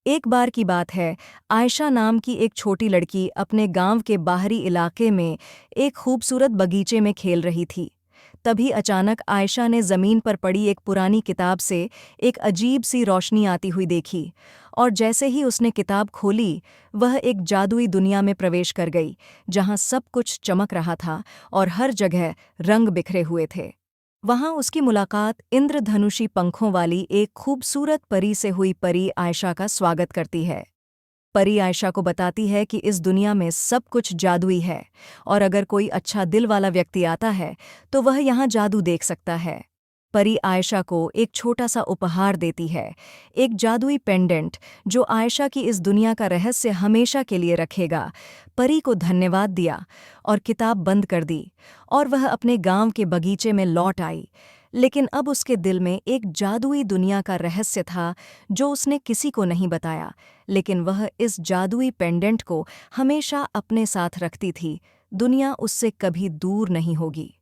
एक बार की बात है, आयशा नाम की एक छोटी लड़की अपने गांव के बाहरी इलाके में एक खूबसूरत बगीचे में खेल रही थी। तभी अचानक आयशा ने ज़मीन पर पड़ी एक पुरानी किताब से एक अजीब सी रोशनी आती हुई देखी, और जैसे ही उसने किताब खोली, वह एक जादुई दुनिया में प्रवेश कर गई, जहां सब कुछ चमक रहा था और हर जगह रंग बिखरे हुए थे। वहां उसकी मुलाकात इंद्रधनुषी पंखों वाली एक खूबसूरत परी से हुई। परी आयशा का स्वागत करती है। परी आयशा को बताती है कि इस दुनिया में सब कुछ जादुई है, और अगर कोई अच्छा दिल वाला व्यक्ति आता है तो वह यहाँ जादू देख सकता है। परी आयशा को एक छोटा सा उपहार देती है, एक जादुई पेंडेंट जो आयशा की इस दुनिया का रहस्य हमेशा के लिए रखेगा। परी को धन्यवाद दिया और किताब बंद कर दी, और वह अपने गांव के बगीचे में लौट आई। लेकिन अब उसके दिल में एक जादुई दुनिया का रहस्य था जो उसने किसी को नहीं बताया, लेकिन वह इस जादुई पेंडेंट को हमेशा अपने साथ रखती थी। दुनिया उससे कभी दूर नहीं होगी।